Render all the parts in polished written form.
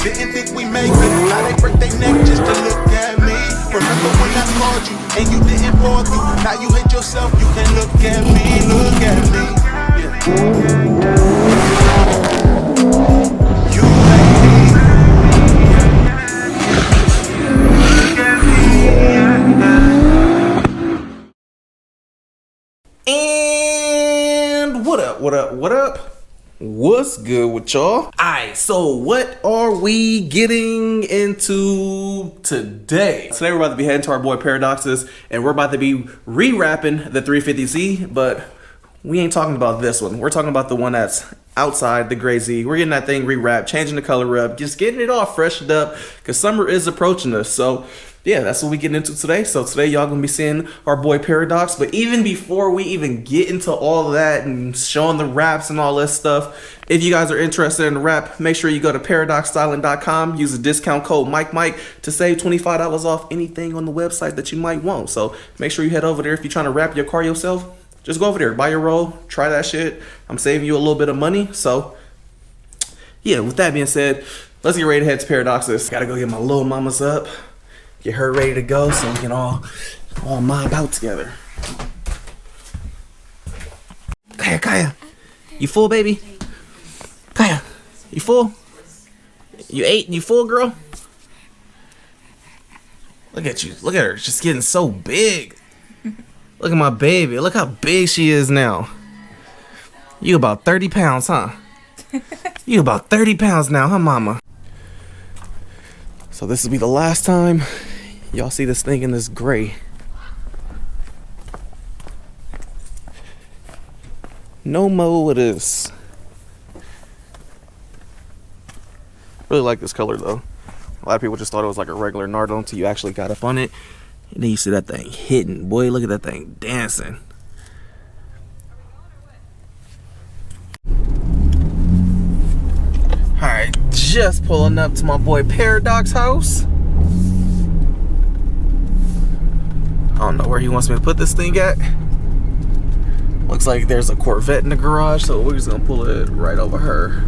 Didn't think we make it. Now they break their neck just to look at me. Remember when I called you and you didn't fall through? Now you hate yourself, you can look at me, look at me. You like me. And what up, what up, what up? What's good with y'all? Alright, so what are we getting into today? Today we're about to be heading to our boy Paradoxes, and we're about to be re-wrapping the 350Z, but we ain't talking about this one. We're talking about the one that's outside, the Gray Z. We're getting that thing re-wrapped, changing the color up, just getting it all freshened up, because summer is approaching us. So yeah, that's what we getting into today. So today y'all gonna be seeing our boy Paradox. But even before we even get into all of that and showing the wraps and all this stuff, if you guys are interested in the wrap, make sure you go to paradoxstyling.com, use the discount code Mike to save $25 off anything on the website that you might want. So make sure you head over there. If you're trying to wrap your car yourself, just go over there, buy your roll, try that shit. I'm saving you a little bit of money. So yeah, with that being said, let's get ready to head to Paradoxes. Gotta go get my little mamas up, get her ready to go so we can all mob out together. Kaya, you full, baby? Kaya, you full? You ate? You full, girl? Look at you. Look at her. She's getting so big. Look at my baby. Look how big she is now. You about 30 pounds, huh? You about 30 pounds now, huh, mama? So this will be the last time y'all see this thing in this gray. No mo it is. Really like this color though. A lot of people just thought it was like a regular Nardo until you actually got up on it. And then you see that thing hitting. Boy, look at that thing dancing. Alright, just pulling up to my boy Paradox house. I don't know where he wants me to put this thing at. Looks like there's a Corvette in the garage, so we're just gonna pull it right over her.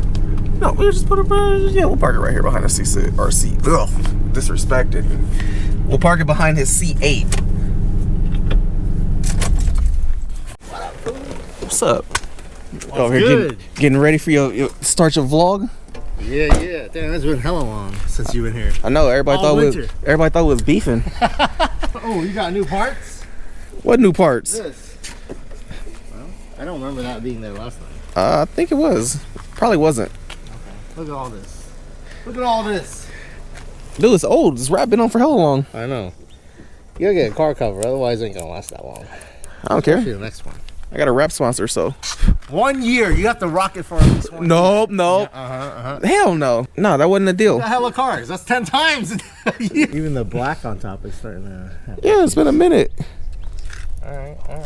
No, we'll just put it, yeah, we'll park it right here behind the C6, or C, ugh, disrespected. We'll park it behind his C8. What's up? Over here getting ready for your start your vlog? Yeah. Damn, it's been hella long since you've been here. I know, everybody thought we was beefing. Oh, you got new parts? What new parts? This. Well, I don't remember that being there last time. I think it was. Probably wasn't. Okay. Look at all this. Look at all this. Dude, it's old. This wrap been on for hella long. I know. You gotta get a car cover, otherwise it ain't gonna last that long. I don't care. Especially the next one. I got a wrap sponsor, so 1 year. You have to rock it for at least 1 year. Nope. Yeah, Hell no. No, that wasn't a deal. The hella cars. That's 10 times. Even the black on top is starting to happen. Yeah, it's been a minute. All right. Are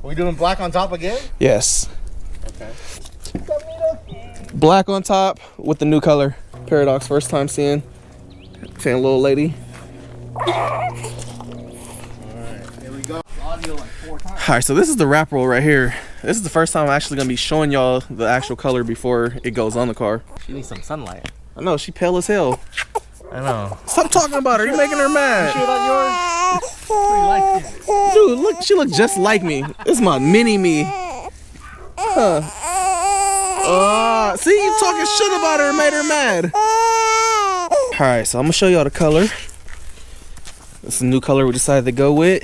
we doing black on top again? Yes. Okay. Black on top with the new color. Paradox, first time seeing little lady. Alright, here we go. Audio like 4 times. Alright, so this is the wrap roll right here. This is the first time I'm actually gonna be showing y'all the actual color before it goes on the car. She needs some sunlight. I know, she pale as hell. I know. Stop talking about her, you're making her mad. Sure that yours? Pretty light skin. Dude, look, she looks just like me. This is my mini me. Huh. See, you talking shit about her made her mad. Alright, so I'm gonna show y'all the color. This is a new color we decided to go with.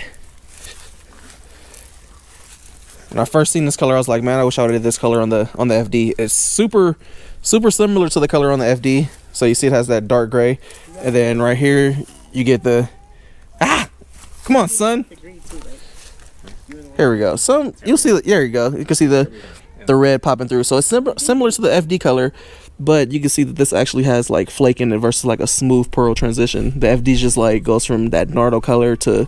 When I first seen this color, I was like, man, I wish I would have did this color on the FD. It's super similar to the color on the FD. So you see it has that dark gray. And then right here, you get the... Come on, son. Here we go. You'll see, there you go. You can see the red popping through. So it's similar to the FD color, but you can see that this actually has like flake in it versus like a smooth pearl transition. The FD just like goes from that Nardo color to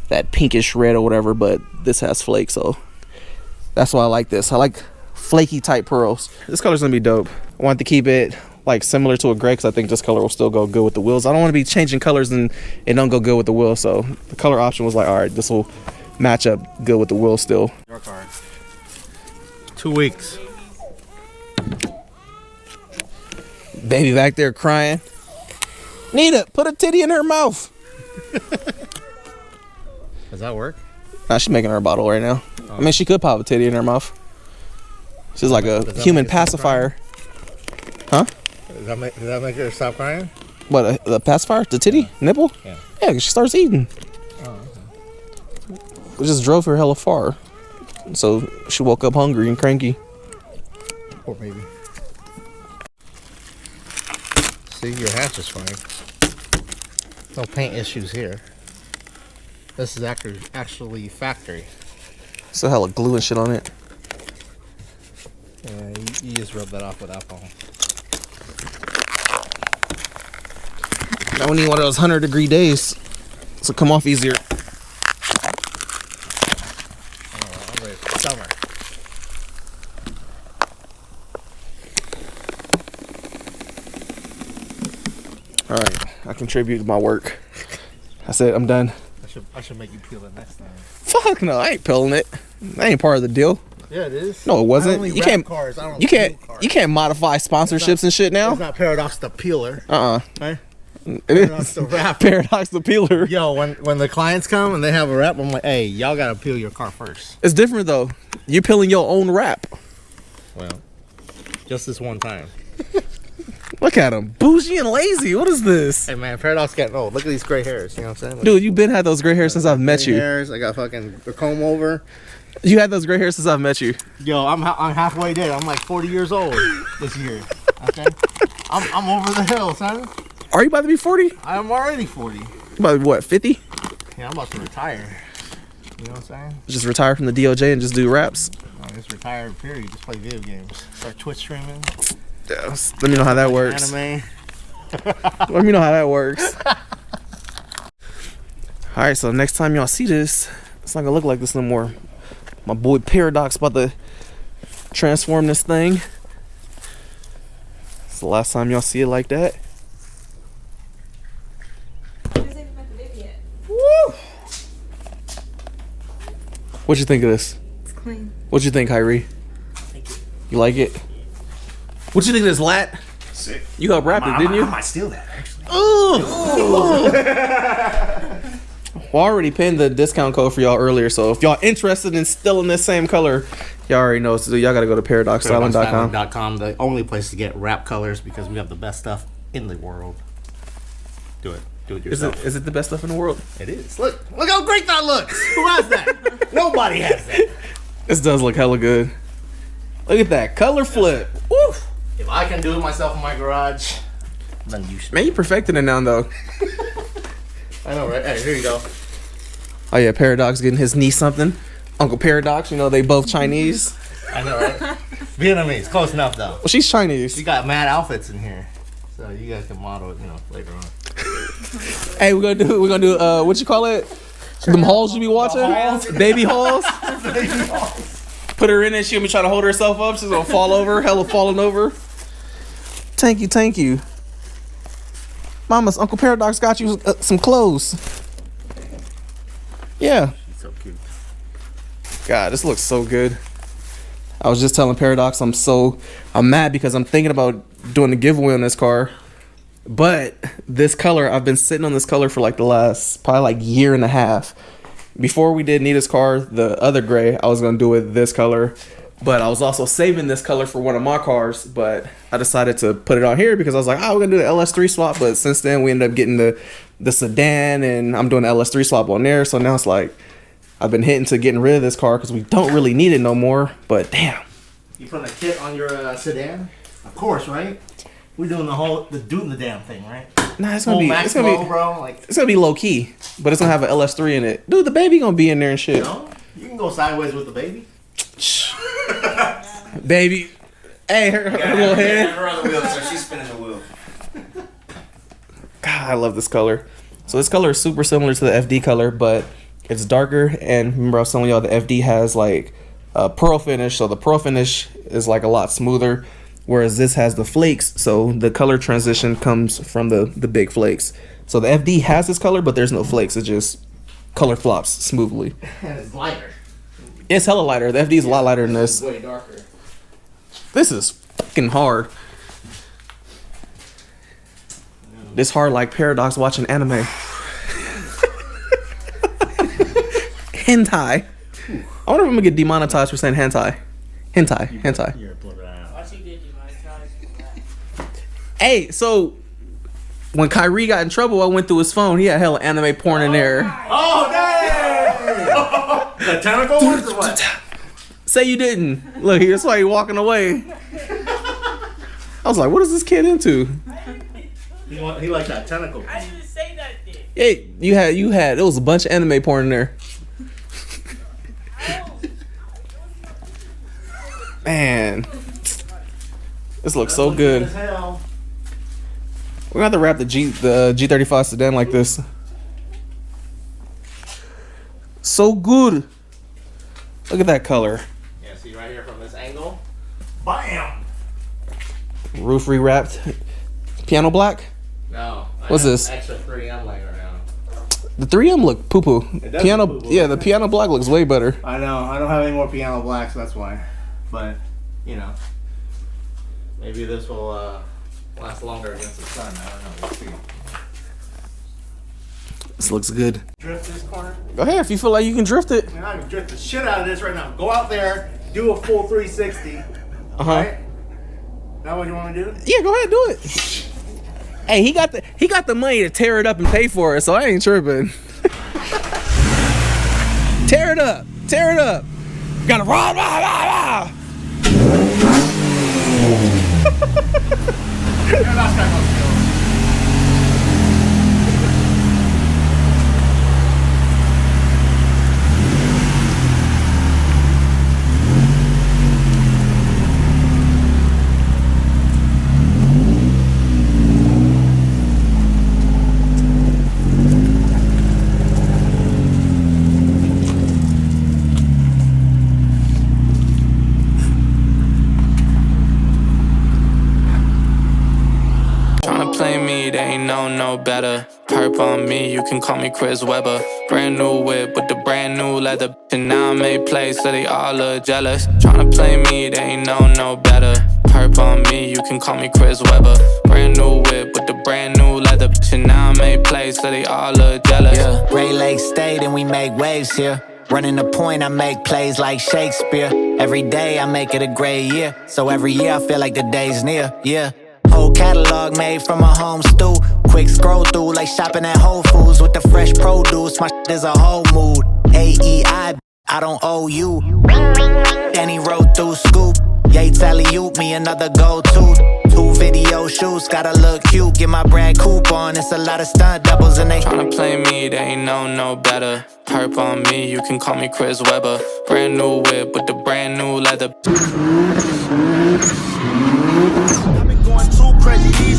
that pinkish red or whatever, but this has flake, so that's why I like this. I like flaky type pearls. This color's gonna be dope. I want to keep it like similar to a gray because I think this color will still go good with the wheels. I don't want to be changing colors and it don't go good with the wheels, so the color option was like, all right, this will match up good with the wheels still. Your car. 2 weeks. Baby back there crying. Nita, put a titty in her mouth. Does that work? Nah, she's making her a bottle right now. I mean, she could pop a titty in her mouth. She's like a human pacifier. Huh? Does that make her stop crying? What, the pacifier? The titty? Nipple? Yeah. Yeah, 'cause she starts eating. Oh, okay. We just drove her hella far. So she woke up hungry and cranky. Poor baby. See, your hatch is fine. No paint issues here. This is actually factory. So hella glue and shit on it. Yeah, you just rub that off with alcohol. Now we need one of those 100-degree days. So come off easier. I'm ready for summer. Alright, I contribute to my work. That's it, I'm done. I should make you peel it next time. Fuck no, I ain't peeling it. That ain't part of the deal. Yeah, it is. No, it wasn't. I only You wrap can't. cars. I don't You peel can't. cars. You can't modify sponsorships and shit It's now. not Paradox the peeler. Right? It Paradox is the wrap. Paradox the peeler. Yo, when the clients come and they have a wrap, I'm like, hey, y'all gotta peel your car first. It's different though. You're peeling your own wrap. Well, just this one time. Look at him, bougie and lazy. What is this, Hey man, Paradox getting old. Look at these gray hairs. You know what I'm saying? Look, dude? You've been had those gray hairs since I've met gray you. hairs. I got fucking the comb over. You had those gray hairs since I've met you. Yo, I'm halfway there. I'm like 40 years old this year. Okay, I'm over the hill, son. Are you about to be 40? You I'm already 40. about to be what, 50? Yeah, I'm about to retire. You know what I'm saying? Just retire from the DOJ and just do raps. I just retired. Period. Just play video games. Start Twitch streaming. Yeah, let me know how that works. Anime. Let me know how that works. All right, so next time y'all see this, it's not gonna look like this no more. My boy Paradox about to transform this thing. It's the last time y'all see it like that. Woo! What you think of this? It's clean. What you think, Kyrie? You like it? What you think of this, Lat? Sick. You helped wrap it, didn't you? I might steal that actually. Well, I already pinned the discount code for y'all earlier, so if y'all interested in still in this same color, y'all already know what to do. Y'all gotta go to paradoxstyling.com. ParadoxStyling.com, the only place to get wrap colors because we have the best stuff in the world. Do it. Do it yourself. Is it the best stuff in the world? It is. Look how great that looks. Who has that? Nobody has that. This does look hella good. Look at that color flip. Woo! If I can do it myself in my garage, then you should. Man, you perfected it now, though. I know, right? Hey, here you go. Oh yeah, Paradox getting his niece something. Uncle Paradox, you know they both Chinese. I know, right? Vietnamese, close enough though. Well, she's Chinese. You got mad outfits in here, so you guys can model it, later on. Hey, we're gonna do what you call it? Them hauls you be watching? Baby hauls. Put her in it. She'll be trying to hold herself up. She's gonna fall over. Hella falling over. Thank you. Mama's Uncle Paradox got you some clothes. Yeah. She's so cute. God, this looks so good. I was just telling Paradox I'm mad because I'm thinking about doing a giveaway on this car. But this color, I've been sitting on this color for like the last probably like year and a half. Before we did Nita's car, the other gray, I was gonna do it this color. But I was also saving this color for one of my cars, but I decided to put it on here because I was like, we're gonna do the LS3 swap. But since then we ended up getting the sedan, and I'm doing the LS3 swap on there. So now it's like I've been hitting to getting rid of this car because we don't really need it no more. But damn, You putting a kit on your sedan? Of course, right? We're doing doing the damn thing, right? nah, it's Full gonna be max it's gonna flow, be bro. Like, it's gonna be low key, but it's gonna have an LS3 in it. Dude, the baby gonna be in there and shit. you can go sideways with the baby. Baby, hey, her little head. Her on the wheel, so she's spinning the wheel. God, I love this color. So this color is super similar to the FD color, but it's darker. And remember, I was telling y'all the FD has like a pearl finish, so the pearl finish is like a lot smoother, whereas this has the flakes. So the color transition comes from the big flakes. So the FD has this color, but there's no flakes. It just color flops smoothly. And it's lighter. It's hella lighter. The FD is a lot lighter than this. Way darker. This is fucking hard. This hard like Paradox watching anime. Hentai. I wonder if I'm gonna get demonetized for saying hentai. Hentai. You're blurred out. Hey, so when Kyrie got in trouble, I went through his phone. He had hella anime porn in there. Oh, dang! The tentacle ones or what? Say you didn't. Look, that's why he walking away. I was like, what is this kid into? He like that tentacle. I didn't say that thing. Hey, you had there was a bunch of anime porn in there. Man, this looks so good. Hell. We're gonna have to wrap the G35 sedan like this. So good. Look at that color. Yeah, see right here from this angle. Bam! Roof rewrapped. Piano black. No. What's this? Extra 3M laying around. The 3M look poo poo. does Piano, look poo-poo. yeah, the piano black looks way better. I know. I don't have any more piano blacks, that's why. But, you know. Maybe this will last longer against the sun. I don't know. We'll see. This looks good. Drift this corner. Go ahead if you feel like you can drift it. Man, I can drift the shit out of this right now. Go out there, do a full 360. Right? Now what you want me to do? Yeah, go ahead, do it. Hey, he got the money to tear it up and pay for it, so I ain't tripping. Tear it up. Tear it up. Gotta rah, rah, rah, rah. Tryna play me, they ain't no better. Perp on me, you can call me Chris Webber. Brand new whip with the brand new leather. And now I made plays, so they all look jealous. Tryna play me, they ain't no better. Perp on me, you can call me Chris Webber. Brand new whip with the brand new leather. And now I made plays, so they all look jealous. Yeah, Ray Lake State and we make waves here. Running the point, I make plays like Shakespeare. Every day I make it a great year. So every year I feel like the day's near, yeah. Whole catalog made from a home stew. Quick scroll through like shopping at Whole Foods with the fresh produce. My shit is a whole mood. AEI, I don't owe you. Then he wrote through scoop. Yates alley-oop me another go-to. 2 video shoots, gotta look cute. Get my brand coupe on, it's a lot of stunt doubles and they Tryna play me, they ain't no better. Perp on me, you can call me Chris Webber. Brand new whip with the brand new leather. I've been going too crazy.